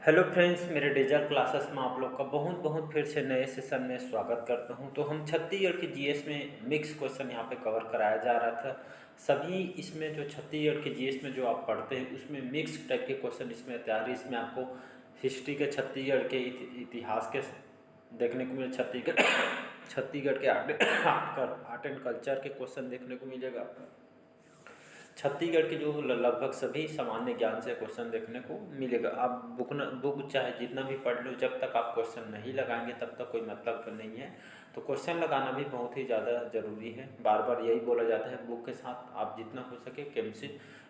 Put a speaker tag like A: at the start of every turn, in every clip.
A: Hello friends, मेरे digital classes में आप लोग का बहुत बहुत फिर से नए सेशन में स्वागत करता हूं। तो हम छत्तीसगढ़ के जीएस में मिक्स क्वेश्चन यहां पे कवर कराया जा रहा था। सभी इसमें जो छत्तीसगढ़ के जीएस में जो आप पढ़ते हैं उसमें मिक्स टाइप के क्वेश्चन इसमें तैयार है। इसमें आपको हिस्ट्री के, छत्तीसगढ़ के इतिहास के देखने को मिले, छत्तीसगढ़ के आर्ट एंड कल्चर के क्वेश्चन देखने को मिलेगा। छत्तीसगढ़ के जो लगभग सभी सामान्य ज्ञान से क्वेश्चन देखने को मिलेगा। आप बुक चाहे जितना भी पढ़ लो, जब तक आप क्वेश्चन नहीं लगाएंगे तब तक कोई मतलब तो नहीं है। तो क्वेश्चन लगाना भी बहुत ही ज़्यादा ज़रूरी है। बार बार यही बोला जाता है, बुक के साथ आप जितना हो सके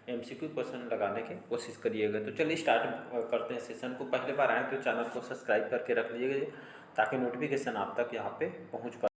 A: एमसीक्यू क्वेश्चन लगाने की कोशिश करिएगा। तो चलिए स्टार्ट करते हैं सेशन को। पहले बार आए तो चैनल को सब्सक्राइब करके रख लीजिएगा ताकि नोटिफिकेशन आप तक यहाँ पे पहुँच पाए।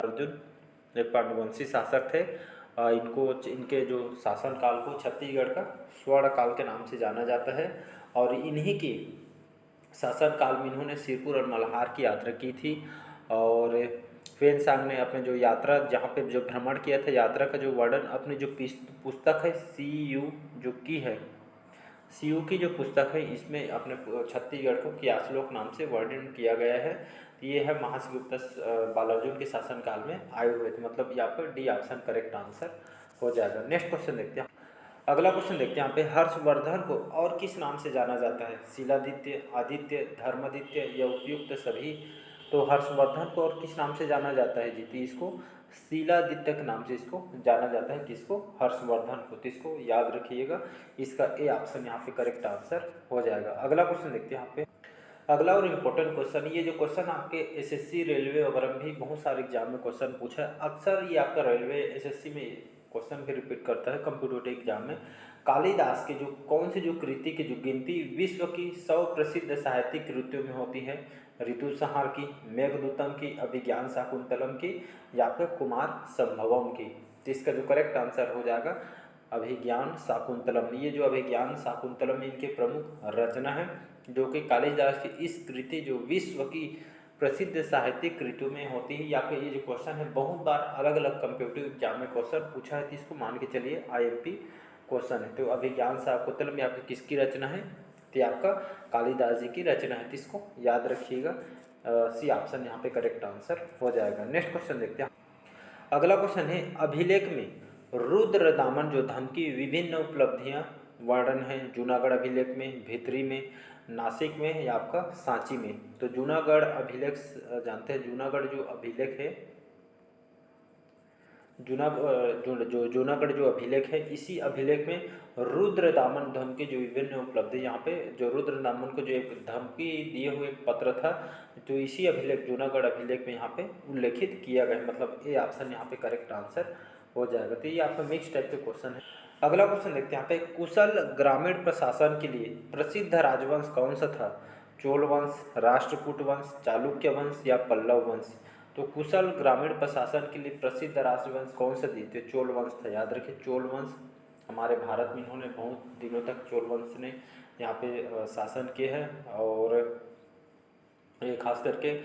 A: अर्जुन एक पांडुवंशी शासक थे। इनके जो शासन काल को छत्तीसगढ़ का स्वर्ण काल के नाम से जाना जाता है। और इन्हीं की शासन काल में इन्होंने सिरपुर और मल्हार की यात्रा की थी। और फेनसांग ने अपने जो यात्रा जहाँ पे जो भ्रमण किया था, यात्रा का जो वर्णन अपनी जो पुस्तक है CU जो की है, सीयू की जो पुस्तक है इसमें अपने छत्तीसगढ़ को कियाश्लोक नाम से वर्णन किया गया है। तो ये है महासगुप्त बालार्जुन के शासनकाल में आए हुए थे। मतलब यहाँ पर डी ऑप्शन करेक्ट आंसर हो जाएगा। नेक्स्ट क्वेश्चन देखते हैं। अगला क्वेश्चन देखते हैं यहाँ पे, हर्षवर्धन को और किस नाम से जाना जाता है? शिलादित्य, आदित्य, धर्मादित्य या उपयुक्त सभी? तो हर्षवर्धन को और किस नाम से जाना जाता है जी? तो इसको शिलादित्य के नाम से इसको जाना जाता है। किसको? हर्षवर्धन को। तो इसको याद रखिएगा, इसका ए ऑप्शन यहाँ पे करेक्ट आंसर हो जाएगा। अगला क्वेश्चन देखते हैं यहाँ पे। अगला और इम्पोर्टेंट क्वेश्चन, ये जो क्वेश्चन आपके एसएससी रेलवे वगैरह में भी बहुत सारे एग्जाम में क्वेश्चन पूछा है। अक्सर ये आपका रेलवे एसएससी में क्वेश्चन भी रिपीट करता है कंप्यूटर एग्जाम में। कालिदास के जो कौन सी जो कृति की जो गिनती विश्व की 100 प्रसिद्ध साहित्यिक कृतियों में होती है? ऋतुसंहार की, मेघदूतम की, अभिज्ञान शाकुंतलम की या फिर कुमार संभवम की? तो इसका जो करेक्ट आंसर हो जाएगा अभिज्ञान शाकुंतलम। ये जो अभिज्ञान शाकुंतलम इनके प्रमुख रचना है, जो कि कालिदास की इस कृति जो विश्व की प्रसिद्ध साहित्यिक कृतियों में होती है। या फिर ये जो क्वेश्चन है बहुत बार अलग अलग कंप्यूटर एग्जाम में क्वेश्चन पूछा है, तो इसको मान के चलिए IMP क्वेश्चन है। तो अभिज्ञान शाकुंतलम में आपकी किसकी रचना है? तो आपका कालिदास जी की रचना है। तो इसको याद रखिएगा, सी ऑप्शन यहाँ पे करेक्ट आंसर हो जाएगा। नेक्स्ट क्वेश्चन देखते हैं। अगला क्वेश्चन है, अभिलेख में रुद्र दामन जो धन की विभिन्न उपलब्धियां वर्णन है? जूनागढ़ अभिलेख में, भित्री में, नासिक में या आपका सांची में? तो जूनागढ़ अभिलेख जानते हैं, जूनागढ़ जो अभिलेख है, जूनागढ़ जो अभिलेख है, इसी अभिलेख में रुद्र दामन धन के जो विभिन्न उपलब्धि, यहाँ पे जो रुद्र दामन को जो एक धमकी दिए हुए पत्र था, तो इसी अभिलेख जूनागढ़ अभिलेख में यहाँ पे उल्लेखित किया गया। मतलब ए ऑप्शन यहाँ पे करेक्ट आंसर हो जाएगा। तो ये आपका मिक्स टाइप के क्वेश्चन है। अगला क्वेश्चन देखते हैं यहाँ पे, कुशल ग्रामीण प्रशासन के लिए प्रसिद्ध राजवंश कौन सा था? चोल वंश, राष्ट्रकूट वंश, चालुक्य वंश या पल्लव वंश? तो कुशल ग्रामीण प्रशासन के लिए प्रसिद्ध राजवंश कौन सा थी? तो चोल वंश था। याद रखिए, चोल वंश हमारे भारत में इन्होंने बहुत दिनों तक चोल वंश ने यहाँ पे शासन किए हैं। और ये खास करके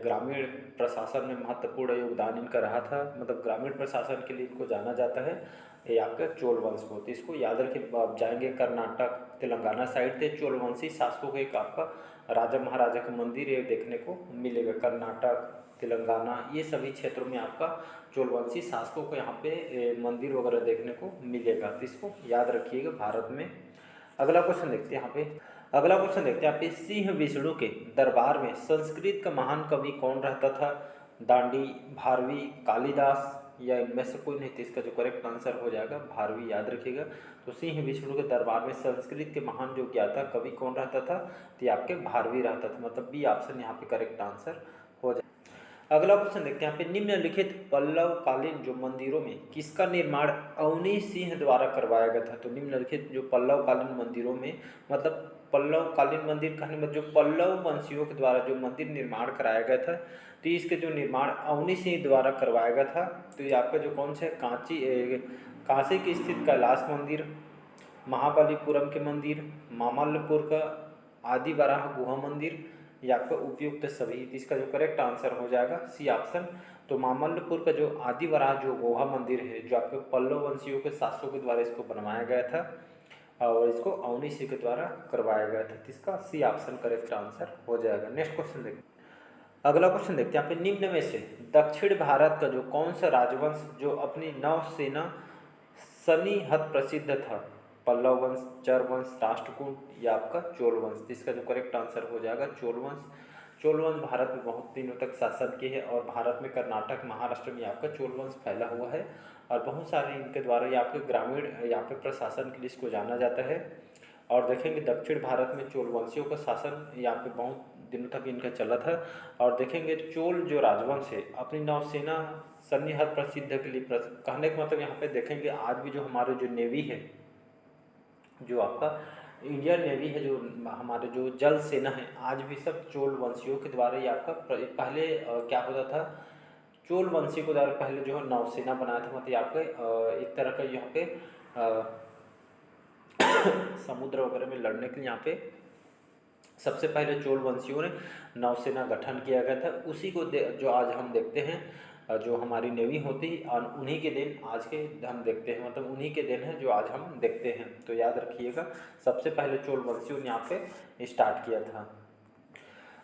A: ग्रामीण प्रशासन में महत्वपूर्ण योगदान इनका रहा था। मतलब ग्रामीण प्रशासन के लिए इनको जाना जाता है, ये आपका चोल वंश को। तो इसको याद रखिए, आप जाएंगे कर्नाटक, तेलंगाना साइड से चोल वंशी शासकों का एक आपका राजा महाराजा का मंदिर ये देखने को मिलेगा। कर्नाटक, तेलंगाना, ये सभी क्षेत्रों में आपका चोलवंशी शासकों को यहाँ पे मंदिर वगैरह देखने को मिलेगा। तो इसको याद रखिएगा भारत में। अगला क्वेश्चन देखते हैं यहाँ पे। अगला क्वेश्चन देखते हैं यहाँ पे, सिंह विष्णु के दरबार में संस्कृत का महान कवि कौन रहता था? दांडी, भारवी, कालिदास, या इनमें से कोई नहीं, तो इसका जो करेक्ट आंसर हो जाएगा भारवी, याद रखिएगा। तो सिंह विष्णु के दरबार में संस्कृत के महान जो ज्ञाता कवि कौन रहता था, तो ये आपके भारवी रहता था, मतलब बी ऑप्शन यहाँ पे करेक्ट आंसर हो जाए। अगला क्वेश्चन देखते हैं यहाँ पे, निम्नलिखित पल्लव कालीन जो मंदिरों में किसका निर्माण अवनी सिंह द्वारा करवाया गया था। तो निम्नलिखित जो पल्लव कालीन मंदिरों में, मतलब पल्लव कालीन मंदिर कहने में जो पल्लव वंशियों के द्वारा जो मंदिर निर्माण कराया गया था, तो इसके जो निर्माण अवनी सिंह द्वारा करवाया गया था। तो ये आपका जो कौन से काशी की स्थित कैलाश मंदिर, महाबलीपुरम के मंदिर, मामल्लपुर का आदिवराह गुहा मंदिर, या आपका उपयुक्त सभी। तो इसका जो करेक्ट आंसर हो जाएगा सी ऑप्शन। तो मामल्लपुर का जो आदिवराह जो गुहा मंदिर है, जो आपके पल्लव वंशियों के शासकों के द्वारा इसको बनवाया गया था और इसको अवनी सिंह के द्वारा करवाया गया था, तो इसका सी ऑप्शन करेक्ट आंसर हो जाएगा। नेक्स्ट क्वेश्चन देखते हैं। अगला क्वेश्चन देखते हैं यहाँ पे, निम्न में से दक्षिण भारत का जो कौन सा राजवंश जो अपनी नौसेना सनिहत प्रसिद्ध था, पल्लव वंश, चर वंश, राष्ट्रकूट या आपका चोल वंश। तो इसका जो करेक्ट आंसर हो जाएगा चोल वंश। चोल वंश भारत में बहुत दिनों तक शासन किए है और भारत में कर्नाटक महाराष्ट्र में आपका चोल वंश फैला हुआ है और बहुत सारे इनके द्वारा यहाँ पे ग्रामीण यहाँ पे प्रशासन के लिए इसको जाना जाता है। और देखेंगे दक्षिण भारत में चोल वंशियों का शासन यहाँ पे बहुत दिनों तक इनका चला था। और देखेंगे चोल जो राजवंश है अपनी नौसेना सन्निहत प्रसिद्ध के लिए कहने का मतलब यहाँ पे देखेंगे आज भी जो हमारे जो नेवी है, जो आपका इंडियन नेवी है, जो हमारे जो जल सेना है, आज भी सब चोल वंशियों के द्वारा ही आपका पहले क्या होता था, चोल वंशी को द्वारा पहले जो है नौसेना बनाया था, मतलब यहाँ पे एक तरह का यहाँ पे समुद्र वगैरह में लड़ने के लिए यहाँ पे सबसे पहले चोल वंशियों ने नौसेना गठन किया गया था। उसी को जो आज हम देखते हैं, जो हमारी नेवी होती है और उन्हीं के दिन आज के हम देखते हैं, मतलब उन्हीं के दिन है जो आज हम देखते हैं। तो याद रखिएगा सबसे पहले चोल वंशियों ने यहाँ पे स्टार्ट किया था।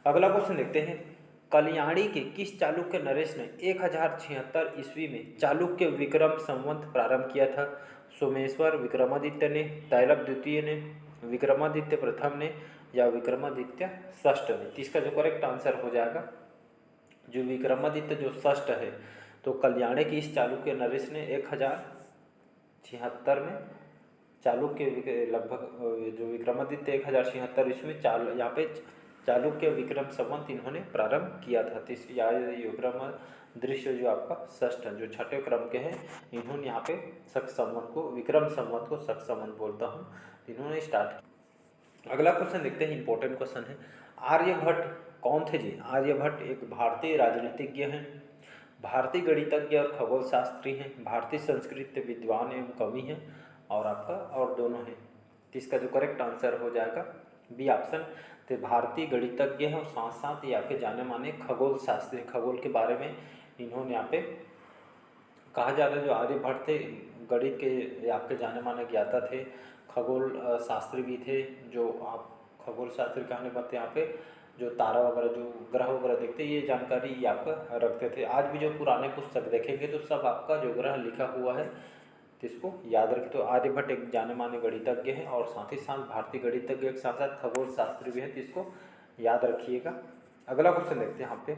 A: अगला क्वेश्चन देखते हैं, कल्याणी के किस चालुक्य नरेश ने 1076 ईस्वी में चालुक्य विक्रम संवत प्रारंभ किया था। सोमेश्वर विक्रमादित्य ने, तैलप द्वितीय ने, विक्रमादित्य प्रथम ने या विक्रमादित्य षष्ठ ने। इसका जो करेक्ट आंसर हो जाएगा जो विक्रमादित्य जो षष्ठ है, तो कल्याणी की इस चालुक्य नरेश ने 1076 में चालुक्य लगभग जो विक्रमादित्य 1076 ईस्वी में यहाँ पे चालुक्य विक्रम संवत इन्होंने प्रारंभ किया था। विक्रम दृश्य जो आपका षष्ठ जो छठे क्रम के हैं, इन्होंने यहाँ पे शक संवत को विक्रम संवत को शक संवत बोलता हूँ, इन्होंने स्टार्ट किया। अगला क्वेश्चन देखते हैं, इंपॉर्टेंट क्वेश्चन है, आर्यभट्ट कौन थे जी। आर्यभट्ट एक भारतीय राजनीतिज्ञ हैं, भारतीय गणितज्ञ और खगोल शास्त्री हैं, भारतीय संस्कृत विद्वान एवं कवि हैं और आपका और दोनों हैं। तो इसका जो करेक्ट आंसर हो जाएगा बी ऑप्शन। तो भारतीय गणितज्ञ हैं और साथ साथ ये आपके जाने माने खगोल शास्त्री, खगोल के बारे में इन्होंने यहाँ पे कहा जाता है। जो आर्यभट्ट थे गणित के आपके जाने माने ज्ञाता थे, खगोल शास्त्री भी थे। जो आप खगोल शास्त्री कहने बात यहाँ पे जो तारा वगैरह जो ग्रह वगैरह देखते ये जानकारी आपका रखते थे। आज भी जो पुराने पुस्तक देखेंगे तो सब आपका जो ग्रह लिखा हुआ है, तो इसको याद रखें। तो आर्यभट्ट एक जाने माने गणितज्ञ है और साथ ही साथ भारतीय गणितज्ञ के साथ साथ खगोल शास्त्री भी है, तो इसको याद रखिएगा। अगला क्वेश्चन देखते हैं यहाँ पे।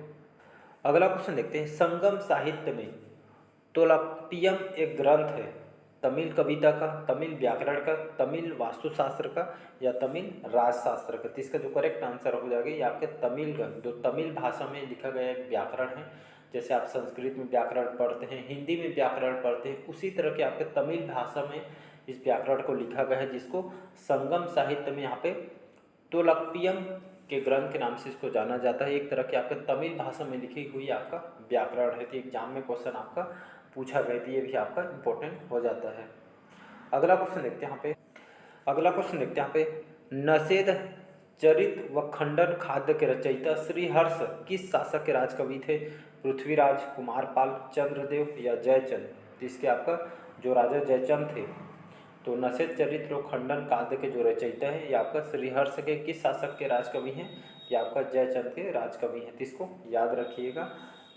A: अगला क्वेश्चन देखते हैं, संगम साहित्य में तोलाक्टियम एक ग्रंथ है, तमिल कविता का, तमिल व्याकरण का, तमिल वास्तुशास्त्र का या तमिल राजशास्त्र का। तो इसका जो करेक्ट आंसर हो जाएगा ये आपके तमिल का, जो तमिल भाषा में लिखा गया एक व्याकरण है। जैसे आप संस्कृत में व्याकरण पढ़ते हैं, हिंदी में व्याकरण पढ़ते हैं, उसी तरह के आपके तमिल भाषा में इस व्याकरण को लिखा गया है, जिसको संगम साहित्य में यहाँ पे तोलाक्टियम के ग्रंथ के नाम से इसको जाना जाता है। एक तरह के आपके तमिल भाषा में लिखी हुई आपका व्याकरण है। तो एग्जाम में क्वेश्चन आपका पूछा गया, तो ये भी आपका इंपॉर्टेंट हो जाता है। अगला क्वेश्चन देखते हैं यहाँ पे। अगला क्वेश्चन देखते हैं यहाँ पे, नसेद चरित व खंडन खाद्य के रचयिता श्रीहर्ष किस शासक के राजकवि थे। पृथ्वीराज, कुमारपाल, चंद्रदेव या जयचंद। तो इसके आपका जो राजा जयचंद थे, तो नसेद चरित्र और खंडन काव्य के जो रचयिता है ये आपका श्रीहर्ष के किस शासक के राजकवि हैं, ये आपका जयचंद के राजकवि हैं। तो इसको याद रखिएगा,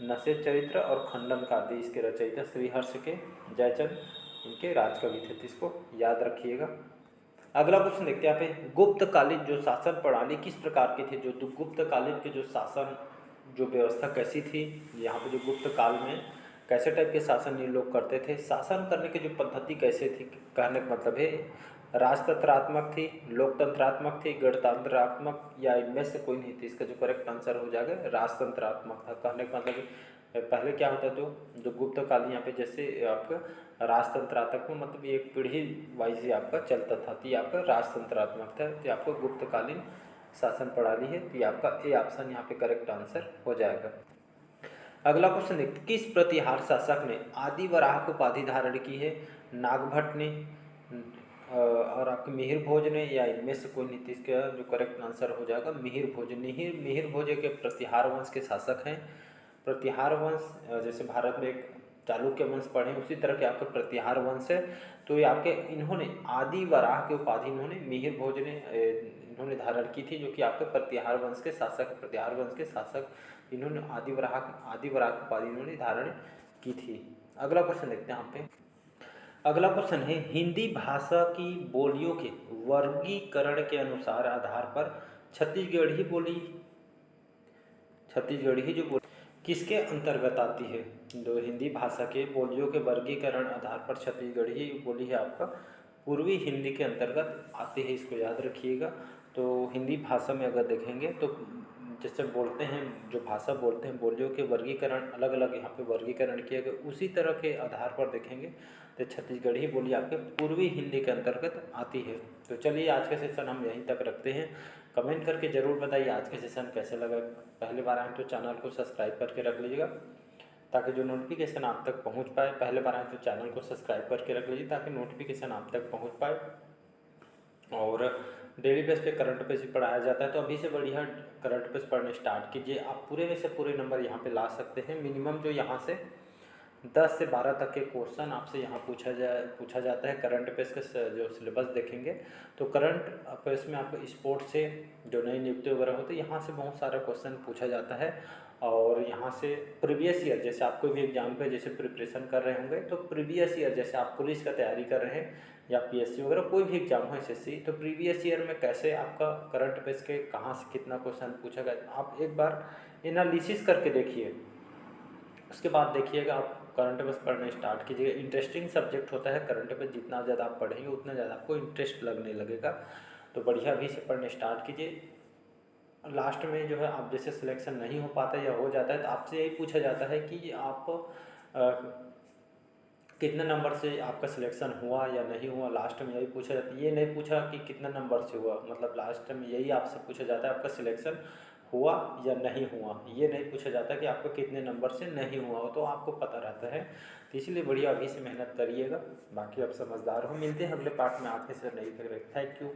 A: नसेद चरित्र और खंडन काव्य इसके रचयिता श्रीहर्ष के, जयचंद इनके राजकवि थे। तो इसको याद रखिएगा। अगला क्वेश्चन देखते हैं यहाँ पे, गुप्तकालीन जो शासन प्रणाली किस प्रकार की थी। जो गुप्तकालीन के जो शासन जो व्यवस्था कैसी थी, यहाँ पे जो गुप्त काल में कैसे टाइप के शासन ये लोग करते थे, शासन करने की जो पद्धति कैसे थी, कहने का मतलब है राजतंत्रात्मक थी, लोकतंत्रात्मक थी, गणतंत्रात्मक, या इनमें से कोई नहीं थी। इसका जो करेक्ट आंसर हो जाएगा राजतंत्रात्मक था। कहने का मतलब पहले क्या होता था, जो गुप्त काल यहाँ पे जैसे आपका राजतंत्रात्मक में मतलब एक पीढ़ी वाइज ही आपका चलता था, तो ये आपका राजतंत्रात्मक था, तो आपको गुप्तकालीन शासन प्रणाली है, तो ये आपका ए ऑप्शन यहाँ पे करेक्ट आंसर हो जाएगा। अगला क्वेश्चन देखते, किस प्रतिहार शासक ने आदि वराह को उपाधि धारण की है? नागभट्ट ने और आपके मिहिर भोज ने, या इनमें से कोई नहीं? इसका जो करेक्ट आंसर हो जाएगा मिहिर भोज। मिहिर भोज के प्रतिहार वंश के शासक हैं। प्रतिहार वंश जैसे भारत में एक चालुक्य वंश पढ़े, उसी तरह के आपके प्रतिहार वंश है। तो ये आपके इन्होंने आदि वराह की उपाधि इन्होंने मिहिर भोज ने इन्होंने धारण की थी, जो कि आपके प्रतिहार वंश के शासक, प्रतिहार वंश के शासक इन्होंने आदि वराह की उपाधि इन्होंने धारण की थी। अगला क्वेश्चन देखते हैं यहाँ पे। अगला क्वेश्चन है, हिंदी भाषा की बोलियों के वर्गीकरण के अनुसार आधार पर छत्तीसगढ़ी बोली, छत्तीसगढ़ी जो बोली किसके अंतर्गत आती है? जो हिंदी भाषा के बोलियों के वर्गीकरण आधार पर छत्तीसगढ़ी बोली है आपका पूर्वी हिंदी के अंतर्गत आती है, इसको याद रखिएगा। तो हिंदी भाषा में अगर देखेंगे तो जैसे बोलते हैं, जो भाषा बोलते हैं, बोलियों के वर्गीकरण अलग अलग यहाँ पे वर्गीकरण किए गए, उसी तरह के आधार पर देखेंगे तो छत्तीसगढ़ी बोली आपके पूर्वी हिंदी के अंतर्गत आती है। तो चलिए आज का सेशन हम यहीं तक रखते हैं। कमेंट करके ज़रूर बताइए आज का सेशन कैसे लगा। पहली बार आए तो चैनल को सब्सक्राइब करके रख लीजिएगा ताकि जो नोटिफिकेशन आप तक पहुंच पाए। पहले बार आए तो चैनल को सब्सक्राइब करके रख लीजिए ताकि नोटिफिकेशन आप तक पहुंच पाए। और डेली बेस पे करंट अफेयर्स भी पढ़ाया जाता है, तो अभी से बढ़िया करंट अफेयर्स पढ़ने स्टार्ट कीजिए। आप पूरे में से पूरे नंबर यहाँ पे ला सकते हैं। मिनिमम जो यहाँ से 10 से 12 तक के क्वेश्चन आपसे यहाँ पूछा जाता है। करंट अफेयर्स का जो सिलेबस देखेंगे तो करंट अफेयर्स में आपको स्पोर्ट्स से जो नई नियुक्ति वगैरह होती है, यहाँ से बहुत सारा क्वेश्चन पूछा जाता है। और यहाँ से प्रीवियस ईयर, जैसे आप कोई भी एग्जाम पे जैसे प्रिपरेशन कर रहे होंगे, तो प्रीवियस ईयर जैसे आप पुलिस का तैयारी कर रहे हैं या पीएससी वगैरह कोई भी एग्जाम हो, एसएससी, तो प्रीवियस ईयर में कैसे आपका करंट अफेयर्स के कहाँ से कितना क्वेश्चन पूछा गया, आप एक बार एनालिसिस करके देखिए। उसके बाद देखिएगा आप करंट अफेयर्स पढ़ने स्टार्ट कीजिएगा। इंटरेस्टिंग सब्जेक्ट होता है करंट अफेयर्स, जितना ज़्यादा आप पढ़ेंगे उतना ज़्यादा आपको इंटरेस्ट लगने लगेगा। तो बढ़िया अभी से पढ़ने स्टार्ट कीजिए। लास्ट में जो है आप जैसे सिलेक्शन नहीं हो पाता या हो जाता है तो आपसे यही पूछा जाता है कि आप कितने नंबर से आपका सिलेक्शन हुआ या नहीं हुआ। लास्ट में यही पूछा जाता है, ये नहीं पूछा कि कितना नंबर से हुआ, मतलब लास्ट में यही आपसे पूछा जाता है आपका सिलेक्शन हुआ या नहीं हुआ। ये नहीं पूछा जाता कि आपका कितने नंबर से नहीं हुआ हो, तो आपको पता रहता है। तो इसलिए बढ़िया अभी से मेहनत करिएगा। बाकी आप समझदार हो। मिलते हैं अगले पार्ट में, आज के से नहीं तक। Thank you.